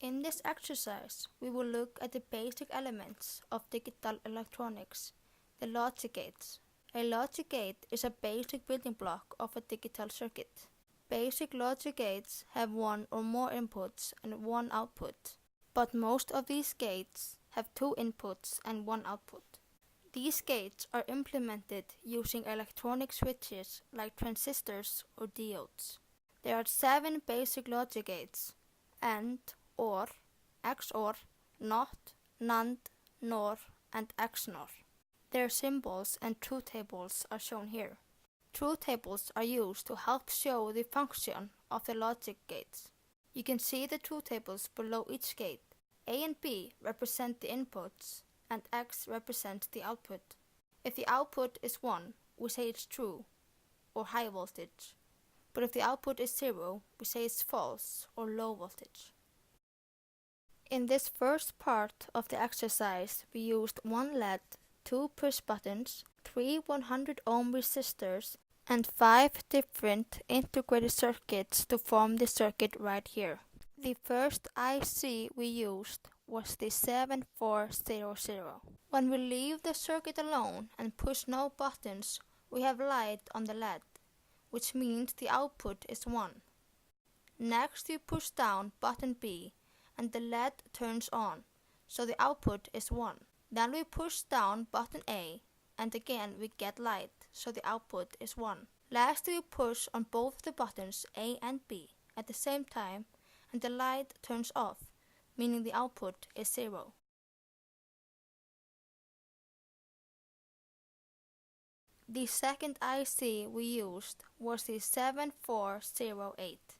In this exercise, we will look at the basic elements of digital electronics, the logic gates. A logic gate is a basic building block of a digital circuit. Basic logic gates have one or more inputs and one output, but most of these gates have two inputs and one output. These gates are implemented using electronic switches like transistors or diodes. There are 7 basic logic gates: AND, OR, XOR, NOT, NAND, NOR, and XNOR. Their symbols and truth tables are shown here. Truth tables are used to help show the function of the logic gates. You can see the truth tables below each gate. A and B represent the inputs, and X represents the output. If the output is 1, we say it's true, or high voltage. But if the output is 0, we say it's false, or low voltage. In this first part of the exercise, we used 1 LED, 2 push buttons, 3 100 ohm resistors, and 5 different integrated circuits to form the circuit right here. The first IC we used was the 7400. When we leave the circuit alone and push no buttons, we have light on the LED, which means the output is 1. Next we push down button B and the LED turns on, so the output is 1. Then we push down button A and again we get light, so the output is 1. Lastly, we push on both the buttons A and B at the same time and the light turns off, meaning the output is 0. The second IC we used was the 7408.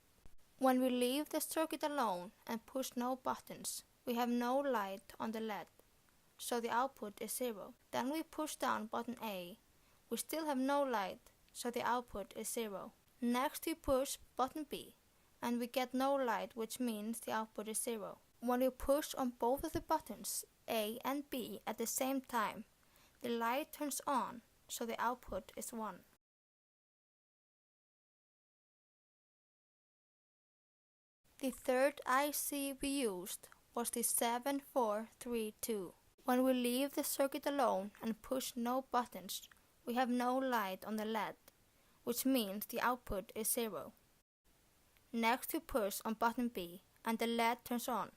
When we leave the circuit alone and push no buttons, we have no light on the LED, so the output is 0. Then we push down button A. We still have no light, so the output is 0. Next we push button B, and we get no light, which means the output is 0. When we push on both of the buttons, A and B, at the same time, the light turns on, so the output is 1. The third IC we used was the 7432. When we leave the circuit alone and push no buttons, we have no light on the LED, which means the output is 0. Next we push on button B and the LED turns on,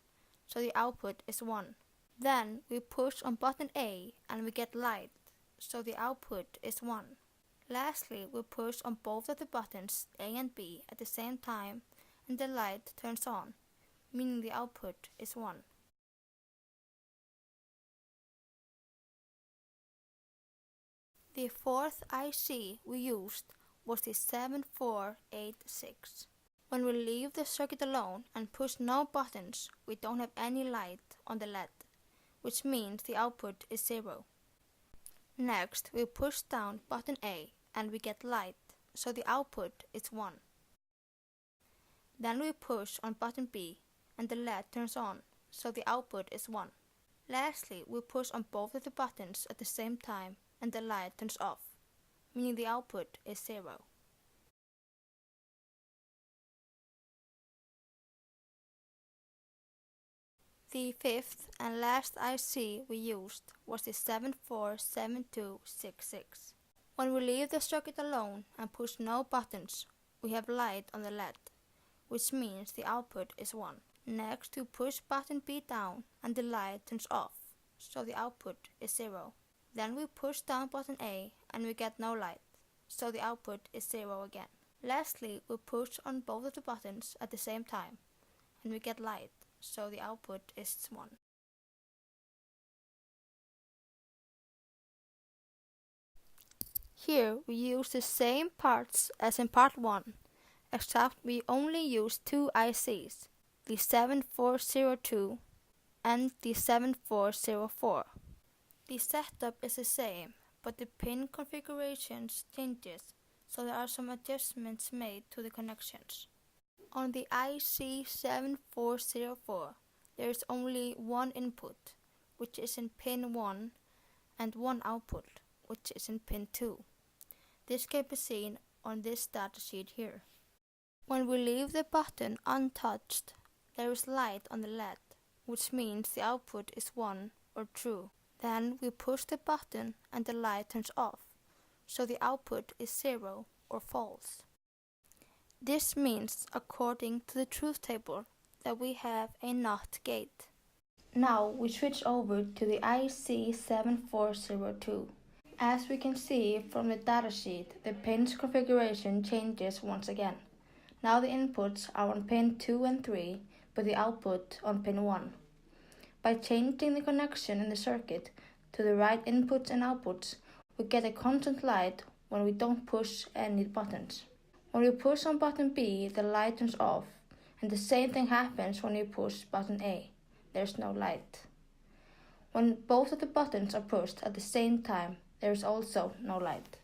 so the output is 1. Then we push on button A and we get light, so the output is 1. Lastly, we push on both of the buttons A and B at the same time and the light turns on, meaning the output is 1. The fourth IC we used was the 7486. When we leave the circuit alone and push no buttons, we don't have any light on the LED, which means the output is 0. Next, we push down button A and we get light, so the output is 1. Then we push on button B and the LED turns on, so the output is 1. Lastly, we push on both of the buttons at the same time and the light turns off, meaning the output is 0. The fifth and last IC we used was the 747266. When we leave the circuit alone and push no buttons, we have light on the LED, which means the output is 1. Next, we push button B down and the light turns off, so the output is 0. Then we push down button A and we get no light, so the output is 0 again. Lastly, we push on both of the buttons at the same time and we get light, so the output is 1. Here we use the same parts as in part 1, except we only use 2 ICs, the 7402 and the 7404. The setup is the same, but the pin configurations changes, so there are some adjustments made to the connections. On the IC 7404, there is only one input, which is in pin 1, and one output, which is in pin 2. This can be seen on this datasheet here. When we leave the button untouched, There is light on the LED, which means the output is 1 or true. Then we push the button and the light turns off, so the output is 0 or false. This means, according to the truth table, that we have a NOT gate. Now we switch over to the IC7402. As we can see from the datasheet, the pin's configuration changes once again. Now the inputs are on pin 2 and 3, but the output on pin 1. By changing the connection in the circuit to the right inputs and outputs, we get a constant light when we don't push any buttons. When we push on button B, the light turns off, and the same thing happens when we push button A. There's no light. When both of the buttons are pushed at the same time, there is also no light.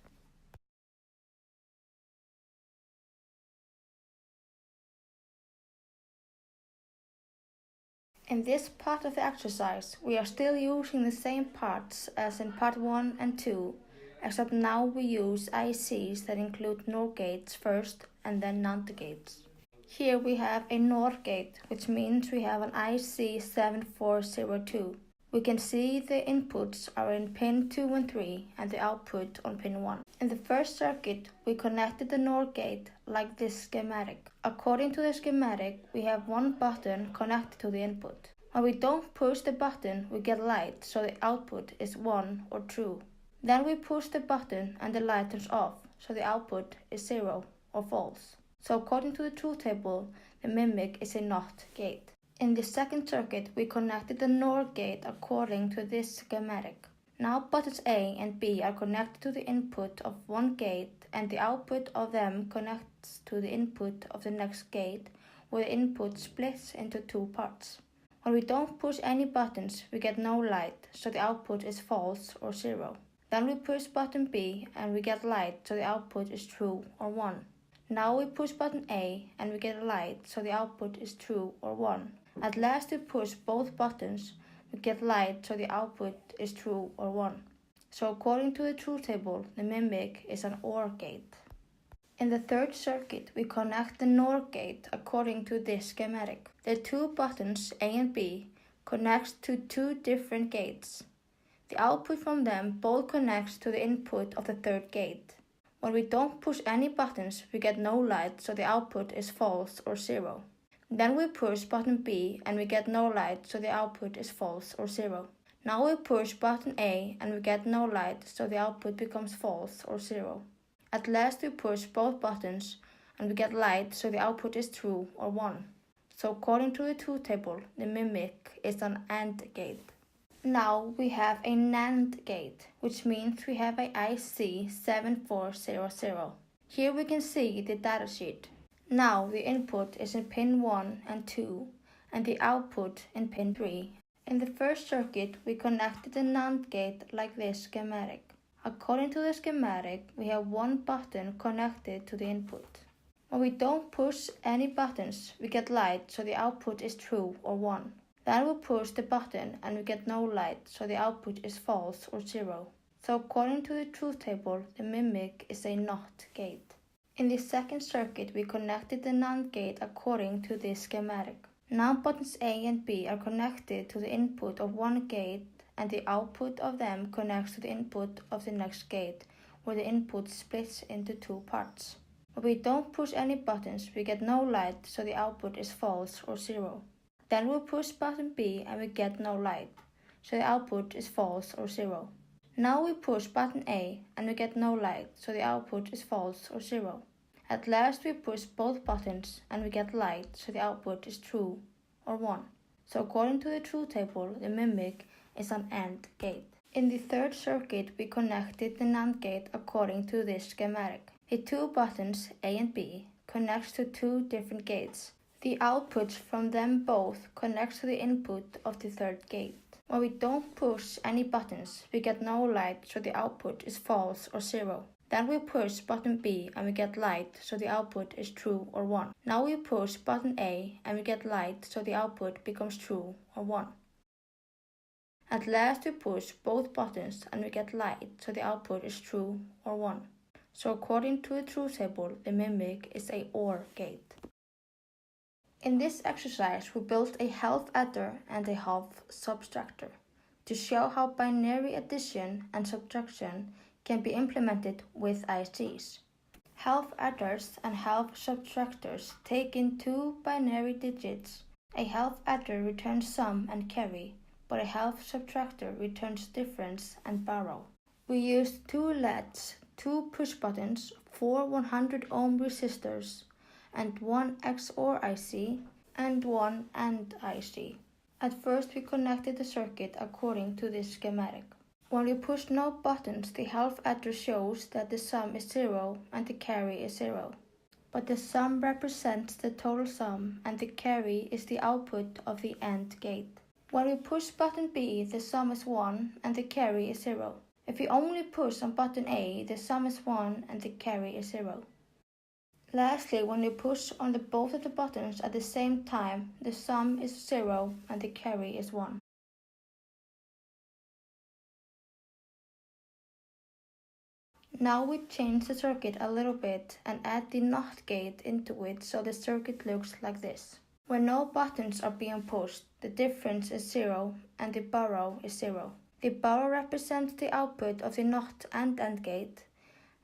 In this part of the exercise, we are still using the same parts as in part 1 and 2, except now we use ICs that include NOR gates first and then NAND gates. Here we have a NOR gate, which means we have an IC7402. We can see the inputs are in pin 2 and 3 and the output on pin 1. In the first circuit, we connected the NOR gate like this schematic. According to the schematic, we have one button connected to the input. When we don't push the button, we get light, so the output is 1 or true. Then we push the button and the light turns off, so the output is 0 or false. So according to the truth table, the mimic is a NOT gate. In the second circuit, we connected the NOR gate according to this schematic. Now buttons A and B are connected to the input of one gate, and the output of them connects to the input of the next gate, where the input splits into two parts. When we don't push any buttons, we get no light, so the output is false or 0. Then we push button B and we get light, so the output is true or 1. Now we push button A and we get a light, so the output is true or 1. At last we push both buttons, we get light, so the output is true or 1. So according to the truth table, the mimic is an OR gate. In the third circuit, we connect the NOR gate according to this schematic. The two buttons A and B connect to two different gates. The output from them both connects to the input of the third gate. When we don't push any buttons, we get no light, so the output is false or 0. Then we push button B and we get no light, so the output is false or 0. Now we push button A and we get no light, so the output becomes false or 0. At last we push both buttons and we get light, so the output is true or 1. So according to the truth table, the mimic is an AND gate. Now we have a NAND gate, which means we have a IC7400. Here we can see the datasheet. Now the input is in pin 1 and 2 and the output in pin 3. In the first circuit, we connected the NAND gate like this schematic. According to the schematic, we have one button connected to the input. When we don't push any buttons, we get light, so the output is true or 1. Then we push the button and we get no light, so the output is false or 0. So according to the truth table, the mimic is a NOT gate. In the second circuit, we connected the NAND gate according to this schematic. Now buttons A and B are connected to the input of one gate, and the output of them connects to the input of the next gate, where the input splits into two parts. When we don't push any buttons, we get no light, so the output is false or 0. Then we push button B and we get no light, so the output is false or 0. Now we push button A and we get no light, so the output is false or 0. At last we push both buttons and we get light, so the output is true or 1. So according to the truth table, the mimic is an AND gate. In the third circuit, we connected the NAND gate according to this schematic. The two buttons A and B connect to two different gates. The output from them both connects to the input of the third gate. When we don't push any buttons, we get no light, so the output is false or 0. Then we push button B and we get light, so the output is true or 1. Now we push button A and we get light, so the output becomes true or 1. At last we push both buttons and we get light, so the output is true or 1. So according to the truth table, the mimic is a OR gate. In this exercise, we built a half adder and a half subtractor to show how binary addition and subtraction can be implemented with ICs. Half adders and half subtractors take in two binary digits. A half adder returns sum and carry, but a half subtractor returns difference and borrow. We used two LEDs, two push buttons, four 100 ohm resistors, and one XOR IC and one AND IC. At first we connected the circuit according to this schematic. When we push no buttons, the half adder shows that the sum is 0 and the carry is 0. But the sum represents the total sum and the carry is the output of the AND gate. When we push button B, the sum is 1 and the carry is 0. If we only push on button A, the sum is 1 and the carry is 0. Lastly, when we push on both of the buttons at the same time, the sum is 0 and the carry is 1. Now we change the circuit a little bit and add the NOT gate into it so the circuit looks like this. When no buttons are being pushed, the difference is 0 and the borrow is 0. The borrow represents the output of the NOT and AND gate,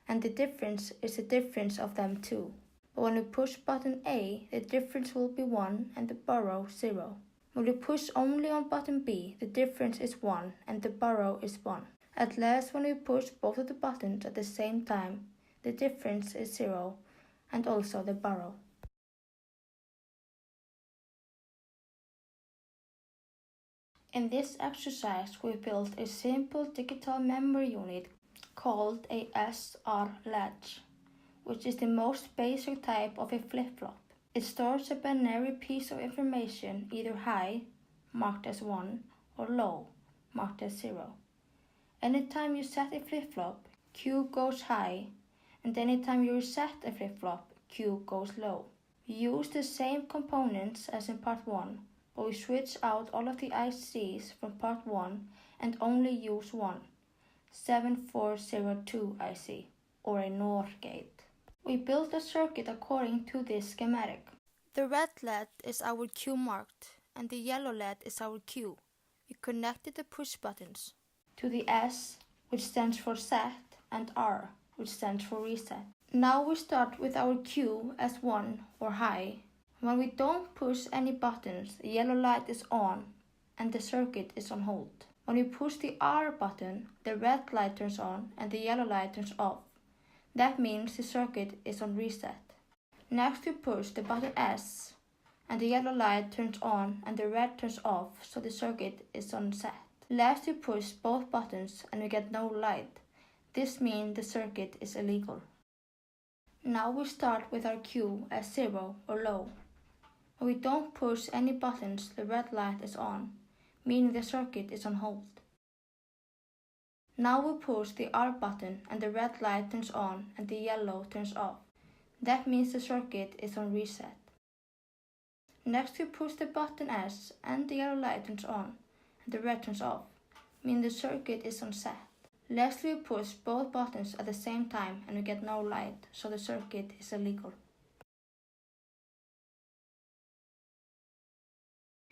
and the difference is the difference of them too. But when we push button A, the difference will be 1 and the borrow 0. When we push only on button B, the difference is 1 and the borrow is 1. At last, when we push both of the buttons at the same time, the difference is 0 and also the borrow. In this exercise, we built a simple digital memory unit called a SR latch, which is the most basic type of a flip-flop. It stores a binary piece of information, either high, marked as 1, or low, marked as 0. Anytime you set a flip-flop, Q goes high, and anytime you reset a flip-flop, Q goes low. We use the same components as in part 1, but we switch out all of the ICs from part 1 and only use one, 7402 IC, or a NOR gate. We built a circuit according to this schematic. The red LED is our Q marked, and the yellow LED is our Q. We connected the push buttons to the S, which stands for set, and R, which stands for reset. Now we start with our Q as 1 or high. When we don't push any buttons, the yellow light is on and the circuit is on hold. When we push the R button, the red light turns on and the yellow light turns off. That means the circuit is on reset. Next we push the button S and the yellow light turns on and the red turns off, so the circuit is on set. Last we push both buttons and we get no light. This means the circuit is illegal. Now we start with our Q as 0 or low. When we don't push any buttons, the red light is on, meaning the circuit is on hold. Now we push the R button and the red light turns on and the yellow turns off. That means the circuit is on reset. Next we push the button S and the yellow light turns on and the red turns off, meaning the circuit is on set. Lastly we push both buttons at the same time and we get no light, so the circuit is illegal.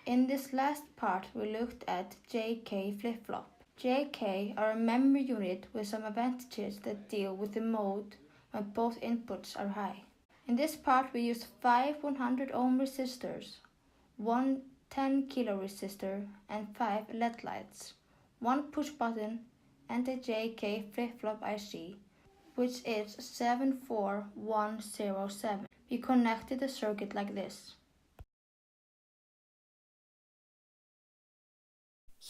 In this last part we looked at JK flip-flop. JK are a memory unit with some advantages that deal with the mode when both inputs are high. In this part we used 5 100 ohm resistors, one 10 kilo resistor and 5 LED lights, one push button and a JK flip-flop IC, which is 74107. We connected the circuit like this.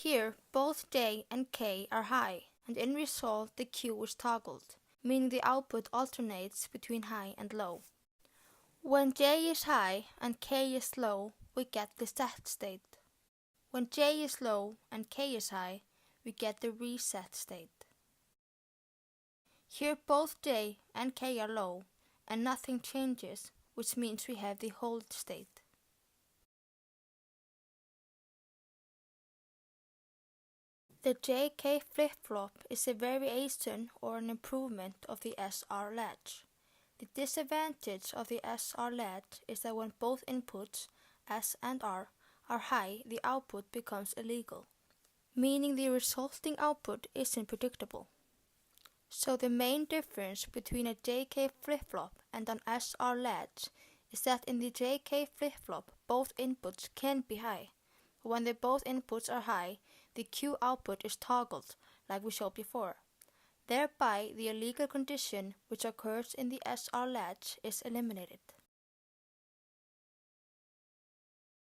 Here, both J and K are high, and in result the Q is toggled, meaning the output alternates between high and low. When J is high and K is low, we get the set state. When J is low and K is high, we get the reset state. Here both J and K are low, and nothing changes, which means we have the hold state. The JK flip-flop is a variation or an improvement of the SR latch. The disadvantage of the SR latch is that when both inputs S and R, are high, the output becomes illegal, meaning the resulting output isn't predictable. So the main difference between a JK flip-flop and an SR latch is that in the JK flip-flop both inputs can be high. When the both inputs are high, the Q output is toggled, like we showed before. Thereby, the illegal condition which occurs in the SR latch is eliminated.